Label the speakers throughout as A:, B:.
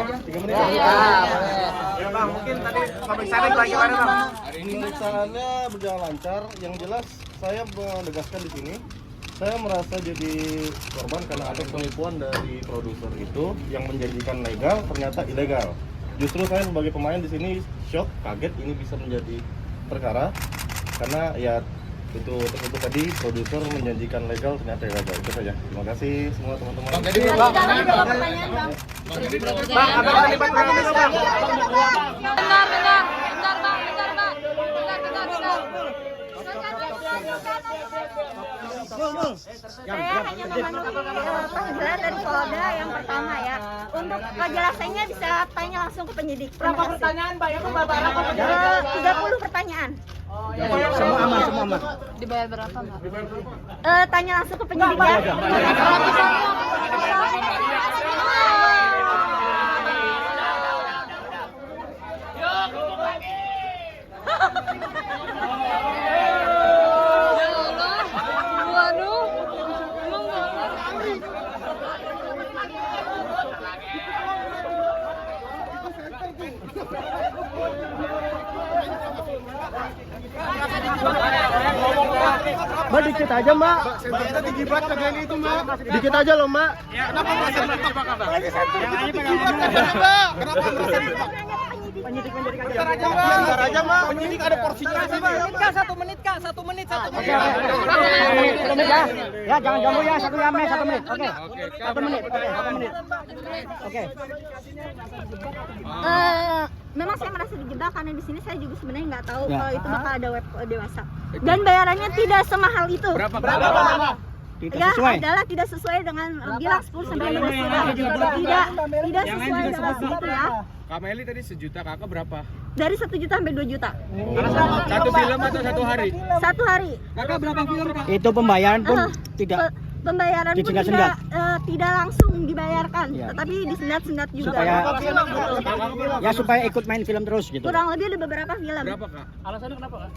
A: 3 menit. Ya Bang, mungkin tadi pemeriksaannya bagaimana Bang?
B: Hari ini pemeriksaannya berjalan lancar. Yang jelas saya menegaskan di sini, saya merasa jadi korban karena ada penipuan dari produser itu yang menjanjikan legal ternyata ilegal. Justru saya sebagai pemain di sini shock, kaget ini bisa menjadi perkara karena ya itu tadi produser menjanjikan legal ternyata ilegal. Itu saja. Terima kasih semua teman-teman.
A: Bang, jadi Bang, apa terlibat dalam itu Bang?
C: Saya hanya memenuhi panggilan dari Polda yang pertama ya. Untuk kejelasannya bisa tanya langsung ke penyidik.
D: Berapa pertanyaan Mbak? Itu berapa?
C: 30 pertanyaan.
D: Semua aman.
E: Dibayar berapa, Mbak?
C: Tanya langsung ke penyidik ya.
D: Mbak, dikit aja Mbak.
A: Kita digibat kagak itu Mbak.
D: Dikit aja loh Mbak.
A: Kenapa merasa ditebak Bang? Kenapa merasa ditebak?
D: Penyidik
A: Bentar aja Mbak. Penyidik ada porsinya sih Mbak.
D: 1 menit Kak, 1 menit.
E: Oke.
D: Ya. Ya, jangan ganggu ya, 1 menit. Oke. 1 menit. Oke.
C: Memang saya merasa dijebak karena di sini saya juga sebenarnya nggak tahu kalau itu bakal ada web dewasa. Dan bayarannya tidak semahal itu.
A: Berapa?
C: Ya, adalah tidak sesuai dengan bilang 10 sampai 15 juta. Tidak sesuai dengan itu ya.
A: Kak Meli tadi 1 juta, Kakak berapa?
C: Dari 1 juta sampai 2 juta.
A: Satu film atau 1 hari?
C: 1 hari.
A: Kakak berapa film Kak?
D: Itu pembayaran pun tidak
C: Pembayaran pun
D: disendat-sendat.
C: tidak langsung dibayarkan,
D: Ya.
C: tetapi disendat-sendat juga.
D: supaya ikut main film terus gitu.
C: Kurang lebih ada beberapa film.
A: Berapa Kak?
D: Alasannya kenapa Kak?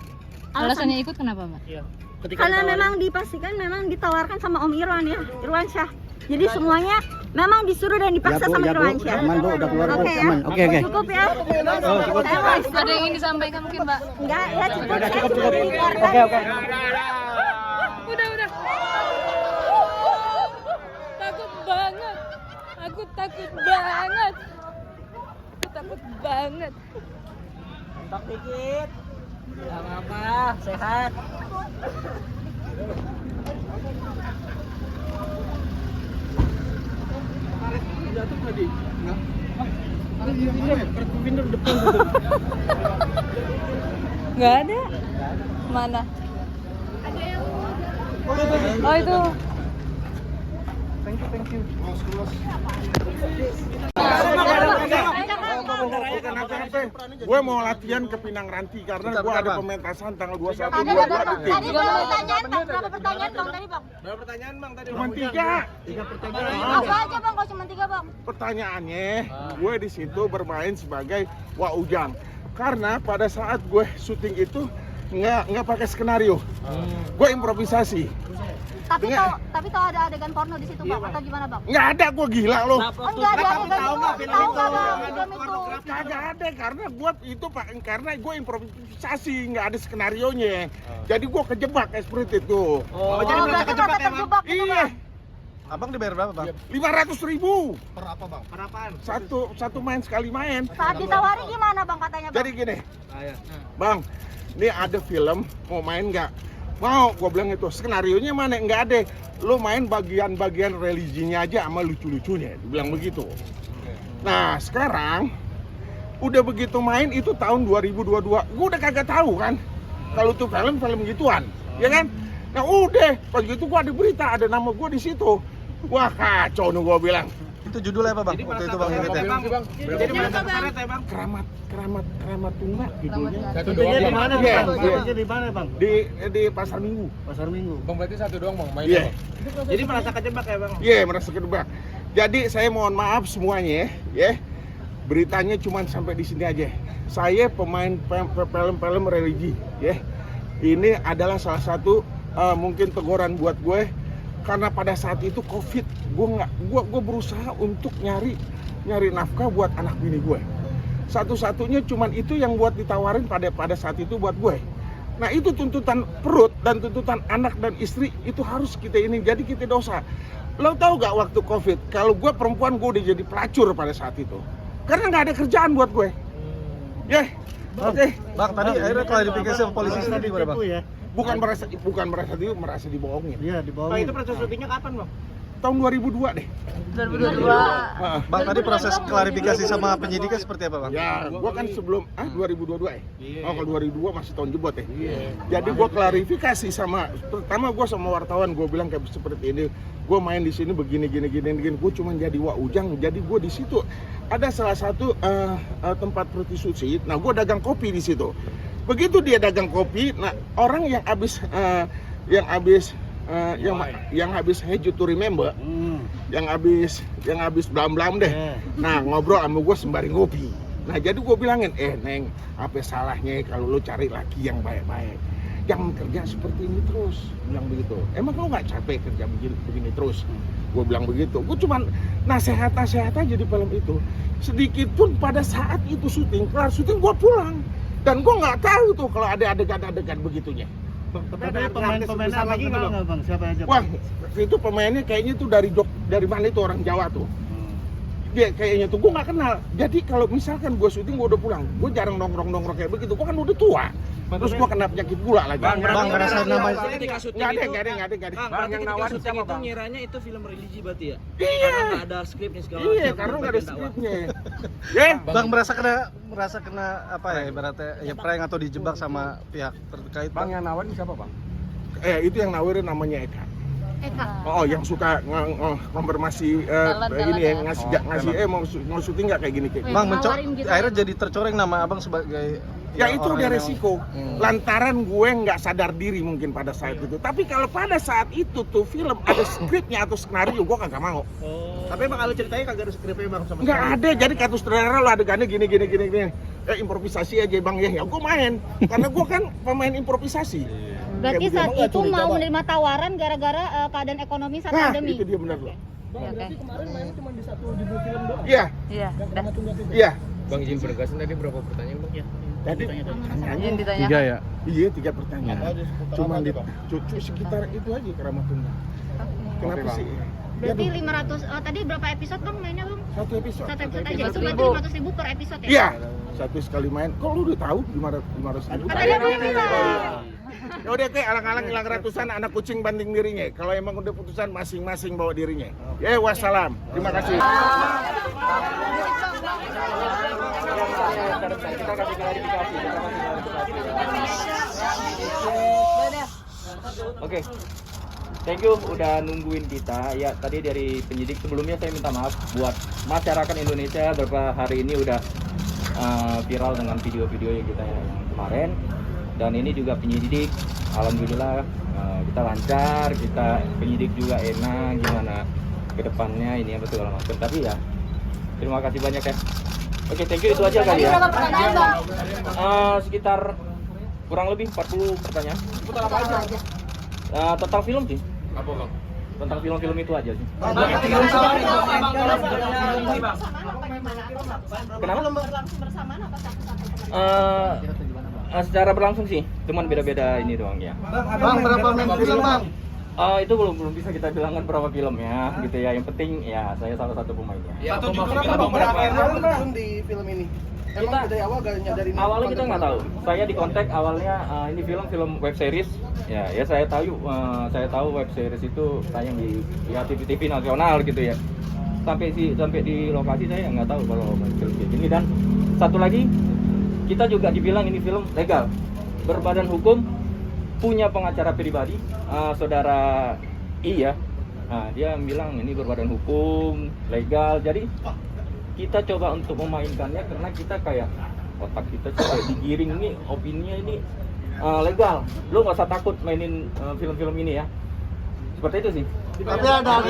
E: Alasannya ikut kenapa, Mbak?
C: Karena memang dipastikan memang ditawarkan sama Om Irwan ya, Irwan Syah. Jadi semuanya memang disuruh dan dipaksa sama Irwan Syah.
D: Aman Bu, udah keluar Bu,
C: Oke ya?
D: aman. Oke.
C: Cukup ya?
D: Cukup.
C: Saya mau istirahat.
E: Ada yang ingin disampaikan mungkin, Mbak?
C: Enggak ya, cukup.
D: Udah,
C: Saya
D: cukup.
C: cuma mengeluarkan.
D: Oke.
E: Udah. Takut banget. Aku takut banget.
D: Entak dikit. Enggak apa-apa, sehat.
A: Jatuh tadi? Enggak.
E: Nggak ada. Mana? Oh, itu.
A: Thank you.
F: Gue mau latihan ke Pinang Ranti karena gue ada pementasan tanggal 21
C: Tadi
F: 22
C: berapa
F: detik.
C: pertanyaan, Bang? Berapa pertanyaan, Bang, tadi, Bang?
A: Berapa pertanyaan Bang tadi?
F: Cuma 3.
C: Apa aja, Bang? Kok cuma 3, Bang?
F: Pertanyaannya, gue di situ bermain sebagai Wak Ujang. Karena pada saat gue syuting itu nggak pakai skenario, gue improvisasi.
C: Tapi tahu ada adegan porno di situ, Bang? Atau gimana, Bang?
F: Nggak ada, gue gila loh.
C: Enggak ada adegan itu. Tahu nggak, Bang? Film itu.
F: Kagak ada karena gue itu karena gue improvisasi, nggak ada skenarionya. Jadi gue kejebak seperti itu.
C: Oh, jadi merasa terjebak gitu,
F: Iya.
C: Bang?
A: Abang dibayar berapa Bang?
F: 500.000
A: Per apa Bang? Per apaan?
F: satu main sekali main.
C: Saat ditawari gimana, Bang, katanya, Bang?
F: Jadi gini, Bang, ini ada film mau main nggak? Mau, gue bilang itu skenarionya mana? Nggak ada. Lo main bagian-bagian religinya aja sama lucu-lucunya, dibilang begitu. Nah sekarang udah begitu main itu tahun 2022, gue udah kagak tahu kan kalau tuh film gituan, ya kan? Nah udah, pas gitu gue ada berita, ada nama gue di situ. Wah kacau nih gue bilang.
A: Itu judulnya apa Bang? Waktu itu Bang ingetnya.
F: Jadi merasa karet ya Bang? Keramat tunggal judulnya.
A: Satu doang
D: di mana,
F: Iya,
D: Bang?
F: iya.
D: Di mana, Bang?
F: Di Pasar Minggu.
D: Pasar Minggu.
A: Bang berarti satu doang Bang
F: Iya.
D: Jadi merasa kejebak ya, Bang?
F: Iya, merasa kejebak. Jadi saya mohon maaf semuanya ya. Beritanya cuma sampai di sini aja. Saya pemain film religi ya. Ini adalah salah satu mungkin teguran buat gue karena pada saat itu COVID, gue berusaha untuk nyari nafkah buat anak bini gue. Satu-satunya cuman itu yang buat ditawarin pada saat itu buat gue. Nah itu tuntutan perut dan tuntutan anak dan istri itu harus kita ini, jadi kita dosa. Lo tau gak waktu COVID, kalau gue perempuan gue udah jadi pelacur pada saat itu. Karena gak ada kerjaan buat gue. Oke.
B: Bang, tadi akhirnya klarifikasi sama polisi tadi gimana bang?
F: Bukan merasa dibohongin.
B: Iya, dibohongin.
A: Itu proses syutingnya kapan, Bang?
F: Tahun 2002 deh.
E: 2022.
B: Bang, tadi proses klarifikasi sama penyidiknya seperti apa bang?
F: Ya, gua kan sebelum 2022 ya. Oh, kalau 2002 masih tahun jebot ya. Jadi gua klarifikasi pertama gua sama wartawan, gua bilang kayak seperti ini. Gua main di sini begini. Gua cuma jadi ujang. Jadi gua di situ ada salah satu tempat prostitusi. Nah, gua dagang kopi di situ. Begitu dia dagang kopi, nah orang yang habis Hate You to Remember, yang habis blam deh. Nah ngobrol sama gue sembari ngopi. Nah jadi gue bilangin, Neng, apa salahnya kalau lo cari laki yang baik-baik, jangan kerja seperti ini terus, bilang begitu. Emang lo nggak capek kerja begini terus? Gue bilang begitu. Gue cuman nasihat aja di film itu. Sedikit pun pada saat itu kelar syuting gue pulang. Dan gue nggak tahu tuh kalau ada adegan-adegan begitunya.
A: Tapi ada pemain-pemain lagi nggak Bang? Siapa aja?
F: Wah, itu pemainnya kayaknya tuh dari mana itu orang Jawa tuh. Dia kayaknya tuh gue nggak kenal. Jadi kalau misalkan gue syuting gue udah pulang, gue jarang nongkrong kayak begitu. Gue kan udah tua. Terus gue kena penyakit gula lagi.
B: Bang, ngerasain nama
A: Ketika syuting
F: nggak
A: itu,
F: ada.
A: Bang, yang nawarin siapa Bang? Ngiranya itu film religi berarti ya?
F: Iya.
A: Karena nggak ada skripnya segala macam.
F: Iya, karena nggak ada skripnya.
B: Bang merasa kena apa ya ibaratnya ya prank atau dijebak sama pihak terkait. Bang yang nawarin siapa bang?
F: Itu yang nawarin namanya Eka. Oh, yang suka konfirmasi ini ya, ngasih mau syuting nggak kayak gini kayak.
B: Bang akhirnya jadi tercoreng nama abang sebagai
F: ya itu udah resiko. Lantaran gue nggak sadar diri mungkin pada saat itu. Tapi kalau pada saat itu tuh film ada skripnya atau skenario, gue kagak mau.
A: Tapi emang kalau ceritanya kagak ada skripnya Bang sama
F: nggak ada. Jadi kata sutradara lo adegannya gini. Improvisasi aja Bang ya gue main. Karena gue kan pemain improvisasi.
C: Berarti saat itu mau menerima tawaran gara-gara keadaan ekonomi saat pandemi.
F: Itu dia benar loh.
E: Oke.
B: Kemarin mainnya cuma di satu judul film doang.
F: Iya.
E: Iya, dah.
F: Iya.
G: Bang izin bergasan tadi berapa pertanyaan Bang?
F: Tadi
E: Izin ditanya.
B: 3 ya?
F: Iya 3 pertanyaan. Cuma di sekitar itu aja Keramat Tunggal. Kenapa sih?
C: Berarti 500 tadi berapa episode Bang mainnya Bang?
F: Satu episode.
C: Satu episode aja. Itu berarti 500.000 per episode ya?
F: Iya. Satu sekali main. Kok lu udah tahu 500.000?
C: Kan tadi belum bilang.
F: Ya udah kayak alang-alang hilang ratusan anak kucing banding dirinya. Kalau emang udah putusan masing-masing bawa dirinya. Ya wassalam. Terima kasih.
A: Kita kasih klarifikasi. Oke. Thank you udah nungguin kita. Ya tadi dari penyidik sebelumnya saya minta maaf buat masyarakat Indonesia beberapa hari ini udah viral dengan video-video yang kita yang kemarin. Dan ini juga penyidik, alhamdulillah kita lancar, kita penyidik juga enak gimana ke depannya ini yang betul macam. Tapi ya terima kasih banyak ya. Oke, thank you itu aja kali ya. Sekitar kurang lebih 40 pertanyaan. Tentang film sih.
G: Apa Bang?
A: Tentang film-film itu aja sih. Kenapa? Secara berlangsung sih, cuman beda-beda ini doang ya.
B: Bang berapa main film bang?
A: Itu belum bisa kita bilangkan berapa filmnya gitu ya. Yang penting ya saya salah satu pemainnya.
G: Ya,
B: Berapa di film ini? Emang dari awal gak nyadarin?
A: Awalnya kita nggak tahu. Saya di kontak awalnya ini film web series. Ya saya tahu web series itu tayang di TV nasional gitu ya. Sampai di lokasi saya nggak tahu kalau film kayak gini. Dan satu lagi kita juga dibilang ini film legal, berbadan hukum, punya pengacara pribadi, saudara I ya. Nah, dia bilang ini berbadan hukum, legal. Jadi kita coba untuk memainkannya karena kita kayak otak kita kayak digiring ini, opininya ini legal. Lo nggak usah takut mainin film-film ini ya. Seperti itu sih.
B: Tapi ada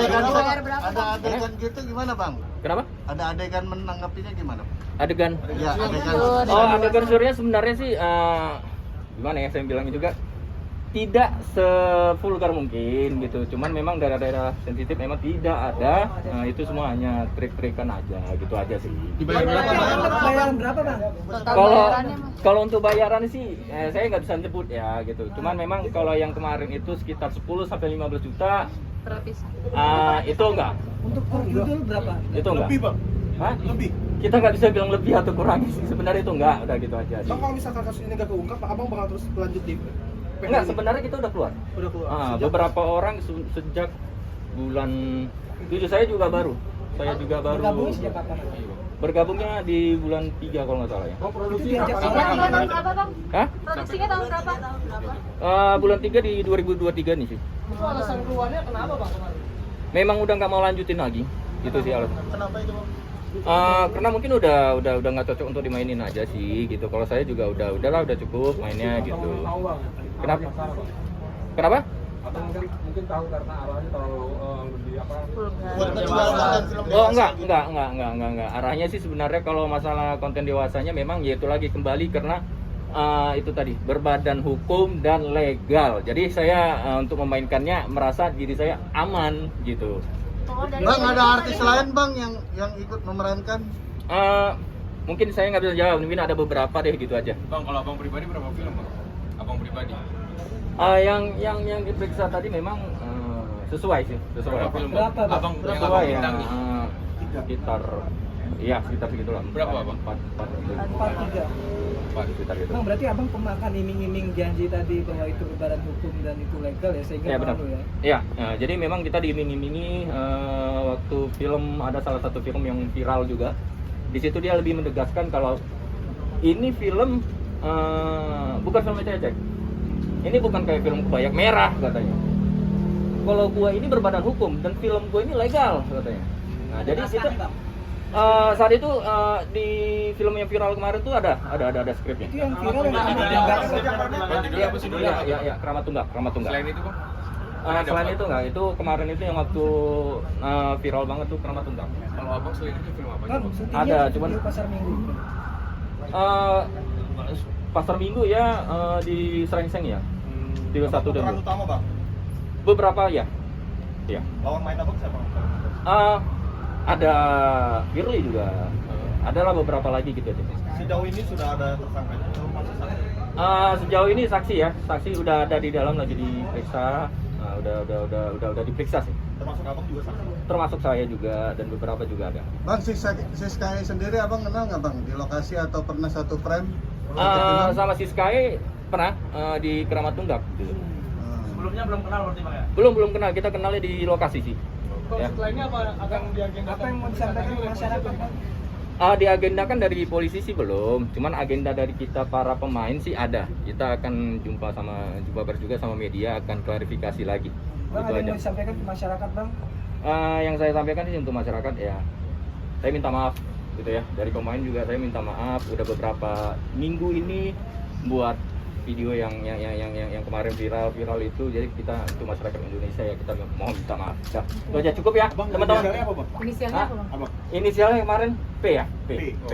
B: adegan gitu gimana bang?
A: Kenapa?
B: Ada adegan menanggapinya gimana?
A: Adegan?
B: Ya adegan.
A: Adegan surya sebenarnya sih gimana ya saya bilangnya juga. tidak sevulgar mungkin gitu, cuman memang daerah-daerah sensitif memang tidak ada, itu semua hanya trik-trikan aja gitu aja sih.
D: Bayaran berapa bang?
E: Total
A: Kalau
E: bayarannya Mas.
A: kalau untuk bayaran sih saya nggak bisa nyebut ya gitu, cuman memang kalau yang kemarin itu sekitar 10 sampai 15 juta
E: Terpisah.
A: itu enggak,
D: Untuk per judul berapa?
A: itu enggak.
B: Lebih bang,
A: Hah?
B: lebih.
A: Kita nggak bisa bilang lebih atau kurang sih, sebenarnya itu enggak, udah gitu aja sih.
B: Bang, kalau misalkan kasus ini nggak keungkap, abang bakal terus lanjut di
A: Enggak, sebenarnya kita udah keluar.
B: Udah keluar.
A: Ah, beberapa orang sejak bulan 7 saya juga baru. Saya juga baru.
D: Bergabung sejak kapan?
A: Bergabungnya di bulan 3 kalau nggak salah ya.
D: Itu diajak
E: Ini
D: sama
E: tahun berapa Bang?
A: Hah?
E: Produksinya tahun berapa?
A: Bulan 3 di 2023 nih sih.
D: Itu alasan keluarnya kenapa bang?
A: Memang udah nggak mau lanjutin lagi. Gitu sih alasan.
B: Kenapa itu bang?
A: Karena mungkin udah nggak cocok untuk dimainin aja sih gitu. Kalau saya juga udahlah udah cukup mainnya gitu. Kenapa? Kenapa?
G: Mungkin tahu karena arahnya terlalu lebih apa?
B: Buat menjual konten film
A: Oh enggak. Arahnya sih sebenarnya kalau masalah konten dewasanya memang yaitu lagi kembali karena itu tadi berbadan hukum dan legal. Jadi saya untuk memainkannya merasa diri saya aman gitu.
B: Bang, ada artis lain bang yang ikut memerankan?
A: Mungkin saya nggak bisa jawab, mungkin ada beberapa deh gitu aja.
G: Bang, kalau abang pribadi berapa film bang? Abang pribadi?
A: Yang diperiksa tadi memang sesuai sih, sesuai.
G: Berapa film
D: Berapa, Bang?
G: Abang yang
A: Sesuai
G: abang
A: ya.
G: bintangi?
A: Sekitar segitulah.
G: Berapa, Bang?
D: 4-3.
A: Sekitar gitu.
D: Bang, berarti abang pemakan iming-iming janji tadi bahwa itu berbadan hukum dan itu legal ya, sehingga
A: Ya benar.
D: malu ya.
A: Iya, jadi memang kita diiming-imingi waktu film, ada salah satu film yang viral juga. Di situ dia lebih menegaskan kalau ini film bukan film ecek. Ini bukan kayak film Kebayak Merah katanya. Kalau gua ini berbadan hukum dan film gua ini legal katanya. Nah, jadi kita saat itu di film yang viral kemarin tuh ada skripnya.
D: Itu yang viral yang
A: Iya, iya, Keramat Tunggak.
G: Selain itu bang?
A: Selain itu enggak, itu kemarin itu yang waktu viral banget tuh Keramat Tunggak.
G: Kalau abang selain itu film apa?
D: Bang,
G: Bang?
D: syutingnya
A: Ada,
D: di
A: cuman-
D: pasar Minggu.
A: Pasar Minggu ya di Serengseng ya. Di satu dan
B: Peran
A: dua.
B: utama bang,
A: Beberapa ya. Iya.
B: lawan main abang siapa?
A: Ada Firly juga. Adalah beberapa lagi gitu aja.
B: Sejauh ini sudah ada tersangka atau masih saksi?
A: Sejauh ini saksi ya, saksi udah ada di dalam lagi diperiksa. Udah diperiksa sih.
B: Termasuk abang juga saksi?
A: Termasuk saya juga dan beberapa juga ada.
H: Bang, si Sky sendiri abang kenal nggak bang? Di lokasi atau pernah satu frame?
A: Sama si Sky pernah di Keramat Tunggak gitu.
B: Sebelumnya belum kenal berarti bang ya?
A: Belum kenal, kita kenalnya di lokasi sih. Ya.
B: Setelahnya apa yang mau disampaikan ke masyarakat bang?
A: Diagendakan dari polisi sih belum, cuman agenda dari kita para pemain sih ada. Kita akan jumpa pers juga sama media, akan klarifikasi lagi.
D: Bang,
A: Gitu
D: ada yang
A: aja.
D: mau disampaikan ke masyarakat bang?
A: Yang saya sampaikan sih untuk masyarakat ya, saya minta maaf gitu ya. Dari pemain juga saya minta maaf. Udah beberapa minggu ini buat video yang kemarin viral itu, jadi kita untuk masyarakat Indonesia ya kita mau minta maaf. Dah, itu aja cukup ya teman-teman.
B: Apa bang?
E: Inisialnya
A: Hah?
E: apa Bang?
A: Inisialnya kemarin P ya? P.
B: P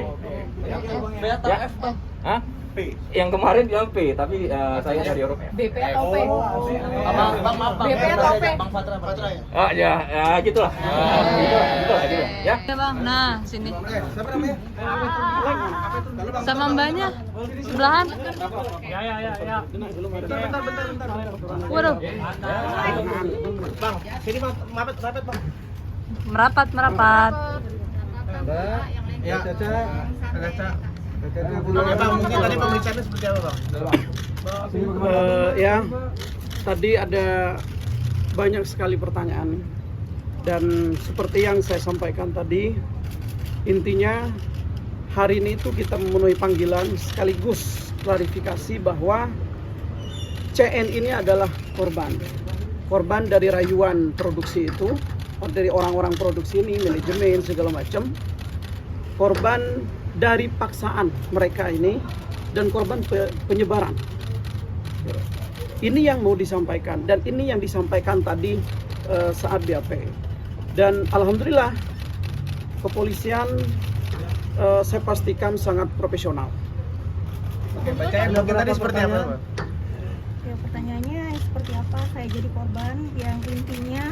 A: Ya.
B: atau F bang?
A: Hah?
B: P.
A: Yang kemarin bilang P, tapi saya dari huruf F.
E: BP atau P?
B: Bang, maaf bang.
E: BP atau P?
B: Bang Fatra ya?
A: Ya gitulah. Gitulah.
E: Ya bang, nah sini.
B: Siapa namanya?
E: Sama mbaknya sebelahan.
B: Ya. Bentar.
E: Waduh,
B: Bang, sini bang, mepet bang.
E: merapat.
B: Ya, Caca. Bang, mungkin tadi pemeriksaannya seperti apa bang?
I: Ya, tadi ada banyak sekali pertanyaan dan seperti yang saya sampaikan tadi, intinya hari ini itu kita memenuhi panggilan sekaligus klarifikasi bahwa CN ini adalah korban dari rayuan produksi itu, dari orang-orang produksi ini, manajemen segala macam, korban dari paksaan mereka ini, dan korban penyebaran. Ini yang mau disampaikan, dan ini yang disampaikan tadi saat BAP. Dan alhamdulillah kepolisian saya pastikan sangat profesional.
B: Oke, bacaan mungkin tadi seperti apa bang?
C: Ya, pertanyaannya seperti apa saya jadi korban? Yang intinya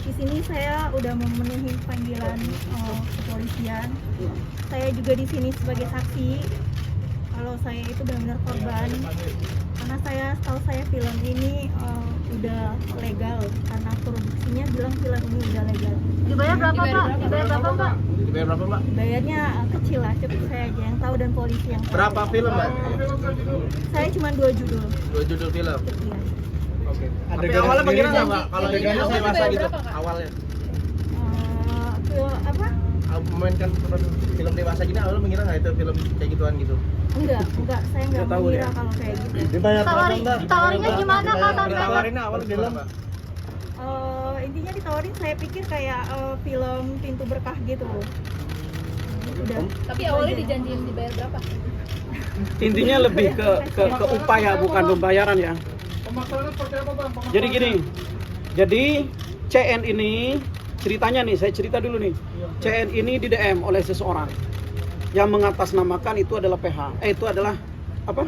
C: di sini saya udah memenuhi panggilan kepolisian. Saya juga di sini sebagai saksi kalau saya itu benar-benar korban. Karena tahu saya film ini udah legal karena produksinya bilang film ini udah legal.
E: Dibayar berapa, Pak? Dibayar berapa, Pak?
B: Dibayar berapa, Mbak?
C: Bayarnya kecil lah, cukup saya aja yang tahu dan polisi yang tahu.
B: Berapa film, Mbak?
C: Saya cuma 2 judul.
B: 2 judul film.
C: Iya.
B: Oke. Tapi
H: Adegan
B: awalnya
H: sendiri
B: mengira nggak,
H: nggak,
B: Mbak? Kalau adegannya dewasa gitu awalnya.
C: Apa?
B: Memainkan film dewasa gini awalnya mengira nggak itu film kayak gituan gitu?
C: Enggak, saya enggak
B: Nggak tahu
C: mengira
B: ya?
C: kalau kayak gitu.
H: Dibayar berapa, Mbak?
E: Ditawarinnya gimana, Kak, sampai?
B: Ditawarinnya awal film, Mbak.
C: Intinya ditawarin saya pikir kayak film Pintu Berkah gitu. Udah.
E: Tapi awalnya dijanjiin dibayar berapa?
I: Intinya lebih ke upaya bukan pembayaran ya.
G: Pemasarannya seperti apa, Bang?
I: Jadi gini, jadi CN ini ceritanya nih, saya cerita dulu nih. CN ini di DM oleh seseorang yang mengatasnamakan itu adalah PH, itu adalah apa?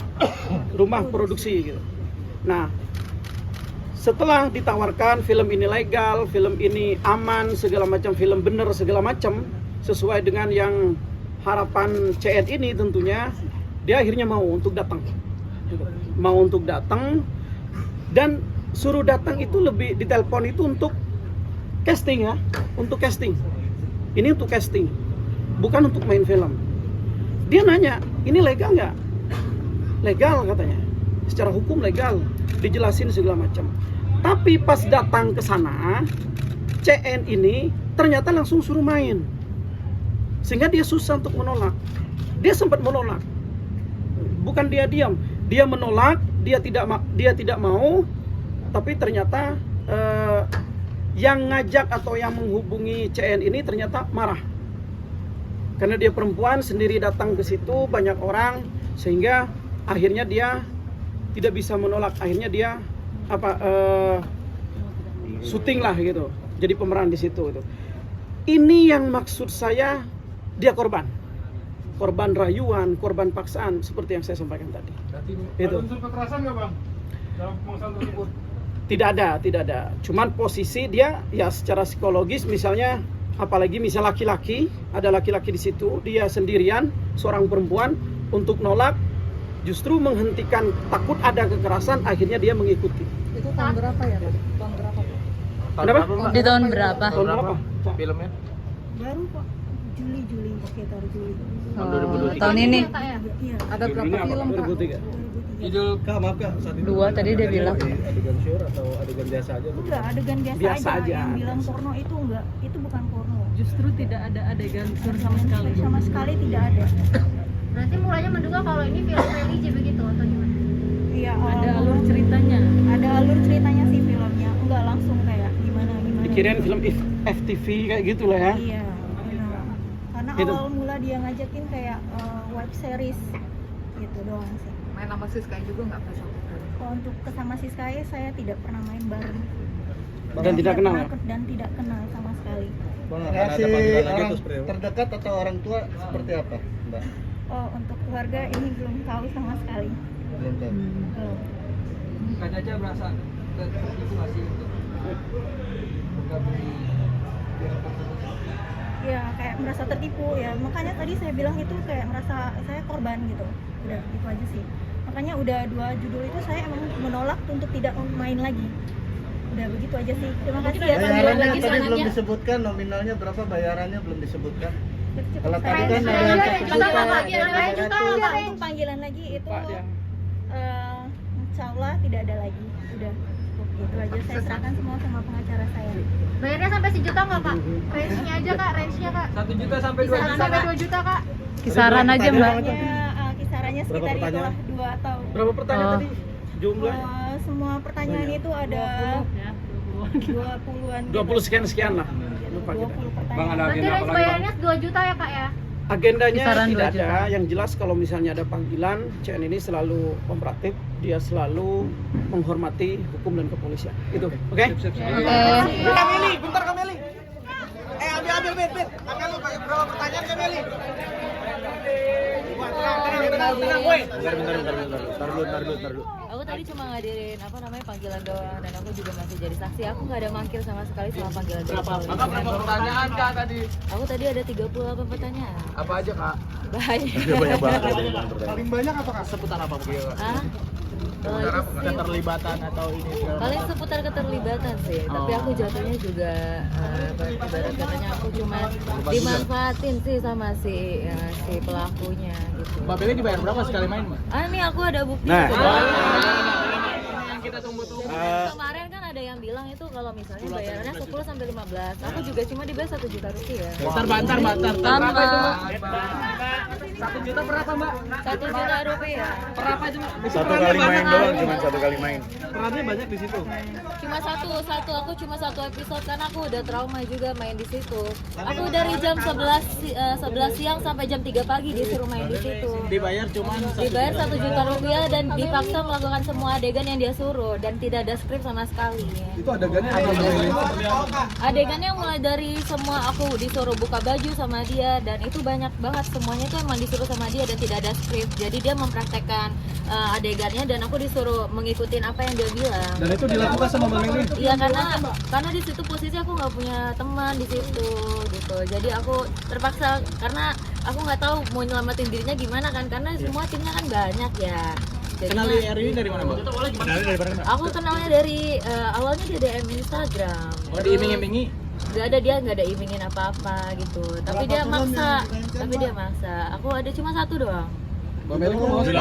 I: Rumah produksi gitu. Nah, setelah ditawarkan film ini legal, film ini aman, segala macam, film bener segala macam sesuai dengan yang harapan CN ini tentunya, dia akhirnya mau untuk datang. Mau untuk datang dan suruh datang itu lebih ditelepon itu untuk casting ya, untuk casting. Ini untuk casting, bukan untuk main film. Dia nanya, ini legal nggak? Legal katanya, secara hukum legal, dijelasin segala macam. Tapi pas datang ke sana, CN ini ternyata langsung suruh main, sehingga dia susah untuk menolak. Dia sempat menolak, bukan dia diam, dia menolak, dia tidak mau. Tapi ternyata yang ngajak atau yang menghubungi CN ini ternyata marah. Karena dia perempuan sendiri datang ke situ, banyak orang, sehingga akhirnya dia tidak bisa menolak. Akhirnya dia syuting lah gitu, jadi pemeran di situ gitu. Ini yang maksud saya, dia korban rayuan, korban paksaan seperti yang saya sampaikan tadi.
G: Ada unsur kekerasan nggak, Bang, dalam pemaksaan tersebut?
I: Tidak ada. Cuman posisi dia ya secara psikologis, misalnya apalagi misal laki-laki, ada laki-laki di situ, dia sendirian, seorang perempuan, untuk nolak justru menghentikan, takut ada kekerasan, akhirnya dia mengikuti.
D: Itu tahun berapa ya, Pak? Tahun berapa, Pak?
I: Kenapa?
E: Di tahun berapa?
I: Tahun berapa?
B: Filmnya?
C: Baru kok Juli sekitar Juli.
E: Tahun ini?
C: Iya.
D: Ada berapa film, Pak?
I: 2003.
G: Judul
B: Kak, maaf Kak, saat itu
E: 2 tadi dia bilang.
B: adegan syur atau adegan biasa aja?
C: Enggak, adegan biasa,
I: Biasa aja.
C: Yang bilang porno itu enggak, itu bukan porno.
E: Justru tidak ada adegan sama sekali.
C: Sama sekali tidak ada.
E: Berarti mulanya menduga kalau ini film religi begitu atau gimana?
C: Iya,
E: Ada alur ceritanya.
C: Ada alur ceritanya sih filmnya. Enggak langsung kayak gimana.
I: Dikirain film FTV kayak gitu lah ya.
C: Iya, benar. Karena
I: Gitu.
C: awal mula dia ngajakin kayak web series gitu doang sih.
D: Main sama Siska juga nggak pas?
C: Kalau untuk kesama Siskae saya tidak pernah main bareng.
I: Dan tidak kenal ya?
C: Dan tidak kenal sama sekali.
B: Bang,
H: Reaksi orang terdekat atau orang tua seperti apa, Mbak?
C: Oh, untuk keluarga ini belum tahu sama sekali.
H: Belum tahu.
C: Belum.
G: Kak Caca berasa tertipu nggak sih untuk bergabung di
C: Ya kayak merasa tertipu ya, makanya tadi saya bilang itu kayak merasa saya korban gitu. Udah itu aja sih. Makanya udah 2 judul itu saya emang menolak untuk tidak main lagi. Udah begitu aja sih. Terima kasih ya.
H: Bayarannya
E: lagi
H: tadi belum
E: selanjutnya.
H: disebutkan, nominalnya berapa, bayarannya belum disebutkan. Kalau tadi
C: Range
H: kan ada
C: aja,
H: yang
C: range
H: 1 juta,
C: berapa?
H: ada
C: Range
H: yang
C: juta
H: 100.
C: aja, range panggilan lagi itu insya Allah tidak ada lagi. Udah cukup gitu aja. Saya serahkan semua sama pengacara saya.
E: Bayarnya sampai sejuta nggak, Kak? Range-nya aja, Kak. Range-nya, Kak.
G: 1 juta sampai 2 juta.
E: Sampai 2 juta, Kak. Kisaran aja, Mbak.
C: Kisarannya
B: Berapa
C: sekitar
B: pertanyaan?
C: itulah 2 atau
I: Berapa pertanyaan tadi? Jumlah?
C: semua pertanyaan itu ada 20-an.
I: 20 sekian lah. Lupa
C: 20
I: kita.
C: pertanyaan.
G: Bang, ada
E: Berarti
G: agenda apa
E: range
G: lagi, Bang?
E: bayarnya 2 juta ya, Kak, ya?
I: Agendanya
E: Kisaran
I: tidak
E: 2 juta.
I: ada, yang jelas kalau misalnya ada panggilan, CN ini selalu kooperatif, dia selalu menghormati hukum dan kepolisian. Itu, oke?
F: Kameli, bentar Kameli. Ambil, Bet. Kameli, berapa pertanyaan Kameli?
J: Aku tadi cuma ngadirin panggilan doang, dan aku juga masih jadi saksi. Aku nggak ada mangkir sama sekali selama panggilan.
G: Berapa pertanyaan Kak tadi?
J: Aku tadi ada 38 pertanyaan.
G: Apa aja Kak?
J: Banyak.
F: Banyak banget.
B: Paling banyak apa Kak?
G: Seputar apa mungkin?
J: Ah? Kalau itu sih,
G: Keterlibatan atau ini segala
J: paling seputar keterlibatan sih. Tapi aku jatuhnya juga ibarat katanya aku cuma dimanfaatin sih sama si pelakunya gitu.
G: Mbak Beli dibayar berapa sekali main, Mbak?
J: Ini aku ada bukti.
F: Nah.
G: Yang kita tunggu-tunggu.
J: Kemarin kan ada yang bilang itu kalau misalnya bayarannya 10 sampai 15. Aku juga cuma dibayar 1 juta rupiah.
G: Bentar.
J: Tambah.
G: 1 juta berapa, Mbak?
J: 1 juta rupiah.
G: Berapa itu, Mbak?
F: Satu kali main doang, cuma satu kali main.
G: Perannya banyak di situ.
J: Cuma satu aku cuma satu episode karena aku udah trauma juga main di situ. Aku dari jam 11 siang sampai jam 3 pagi disuruh main di situ.
G: Dibayar cuma
J: Dibayar 1 juta rupiah dan dipaksa melakukan semua adegan yang dia suruh dan tidak ada skrip sama sekali.
B: Itu adegannya apa?
J: Adegannya mulai dari semua aku disuruh buka baju sama dia dan itu banyak banget, semuanya itu emang disuruh sama dia dan tidak ada skrip. Jadi dia mempraktekkan adegannya dan aku disuruh mengikutin apa yang dia bilang.
B: Dan itu dilakukan sama Mbak Meli?
J: Iya, karena di situ posisi aku nggak punya teman di situ gitu. Jadi aku terpaksa karena aku nggak tahu mau nyelamatin dirinya gimana kan, karena semua timnya kan banyak ya.
G: Kenal Eri dari mana, Mbak?
J: Aku kenalnya dari awalnya di DM Instagram.
G: Oh, diiming-imingi?
J: Gak ada, dia nggak ada imingin apa-apa gitu. Tapi dia maksa. Aku ada cuma satu doang.
G: Oh,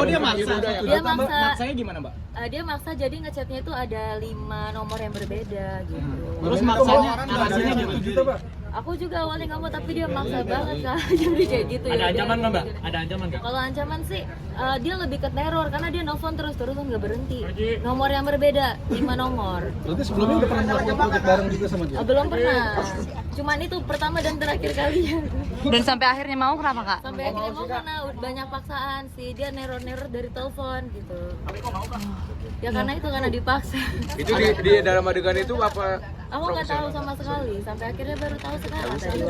G: dia maksa.
J: Dia maksa.
G: Maksanya gimana, Mbak?
J: Dia maksa, jadi ngechatnya itu ada 5 nomor yang berbeda gitu.
G: Terus maksanya narasinya gimana?
J: Aku juga awalnya nggak mau, tapi dia maksa banget Kak. Jadi kayak gitu.
G: Ada
J: ya.
G: ancaman nggak, Mbak? Ada ancaman nggak?
J: Kalau ancaman sih dia lebih ke teror karena dia nelfon terus-terusan nggak berhenti. Nomor yang berbeda, 5 nomor.
B: Berarti sebelumnya udah pernah melakukan project bareng juga sama dia?
J: Belum pernah. Cuman itu pertama dan terakhir kalinya.
K: Dan sampai akhirnya mau kenapa Kak?
J: Sampai akhirnya mau karena banyak paksaan sih, dia neror-neror dari telepon gitu. Ya karena itu, karena dipaksa.
G: Itu di dalam adegan itu apa?
J: Aku nggak tahu sama sekali, sampai akhirnya baru tahu sekarang tadi.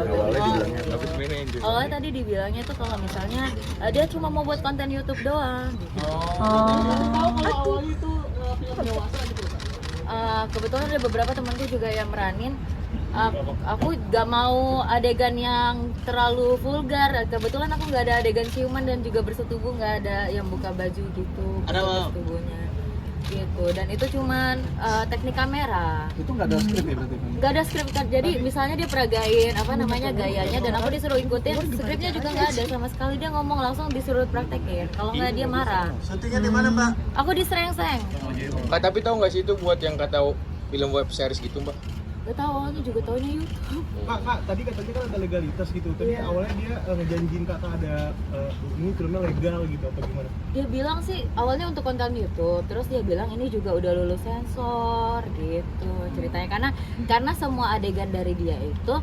J: Awalnya tadi dibilangnya tuh kalau misalnya dia cuma mau buat konten YouTube doang. Gitu. Tahu kalau awalnya itu film dewasa gitu. Kebetulan ada beberapa temanku juga yang meranin. Aku gak mau adegan yang terlalu vulgar. Kebetulan aku nggak ada adegan ciuman dan juga bersetubuh, nggak ada yang buka baju gitu. Ada bersetubuhnya. Gitu, dan itu cuman teknik kamera.
B: Itu nggak ada skrip ya berarti?
J: Nggak ada skrip, jadi misalnya dia peragain gayanya dan aku disuruh ikutin, skripnya juga nggak ada sama sekali. Dia ngomong langsung disuruh praktekin, kalau nggak dia marah.
H: Syutingnya di mana Mbak?
J: Aku di Serengseng.
G: Tapi tahu nggak sih itu buat yang kata film web series gitu, Mbak?
J: Gak tahu, awalnya juga taunya YouTube.
B: Kak, tadi katanya kan ada legalitas gitu. Tadi awalnya dia ngejanjiin kakak ada ini filmnya legal gitu apa gimana?
J: Dia bilang sih awalnya untuk konten YouTube, terus dia bilang ini juga udah lulus sensor gitu ceritanya, karena semua adegan dari dia itu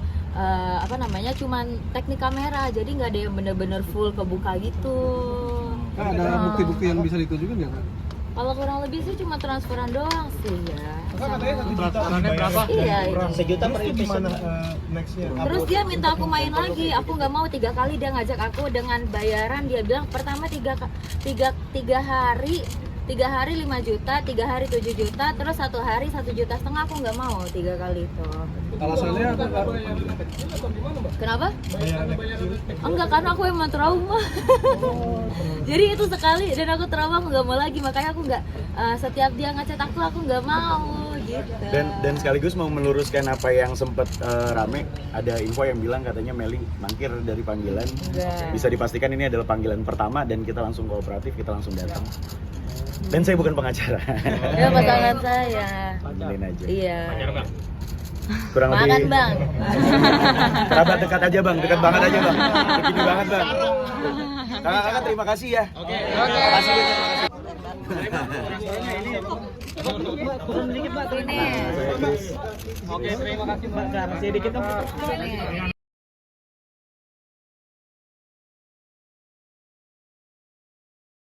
J: cuman teknik kamera, jadi nggak ada yang bener-bener full kebuka gitu.
B: Kak, ada bukti-bukti yang bisa ditunjukin nggak Kak?
J: Kalau kurang lebih sih cuma transferan doang sih ya.
B: Katanya 1 juta berapa?
J: Iya.
B: Sejuta per episode. Nextnya.
J: Terus dia minta aku main lagi, aku nggak mau. 3 kali dia ngajak aku dengan bayaran. Dia bilang pertama 3 hari 5 juta, 3 hari 7 juta, terus 1 hari 1,5 juta. Aku nggak mau 3 kali itu.
B: Alasannya apa?
J: Kenapa? Enggak, karena aku emang trauma. Jadi itu sekali dan aku trauma, aku nggak mau lagi. Makanya aku nggak setiap dia ngechat aku nggak mau gitu.
F: Dan sekaligus mau meluruskan apa yang sempat rame, ada info yang bilang katanya Meli mangkir dari panggilan. Bisa dipastikan ini adalah panggilan pertama dan kita langsung kooperatif, kita langsung datang. Dan saya bukan pengacara.
J: Ya pasangan saya.
F: Panggilin aja.
J: Iya.
F: Kurang
J: makan
F: lebih.
J: Bang.
F: Kerabat dekat aja Bang, dekat banget aja Bang. Begini banget Bang. Kakak terima kasih ya. Oke. Terima kasih.
J: Turun dikit Mbak. Sini.
G: Oke, terima kasih Mbak. Masih dikit Mbak.
J: Sini.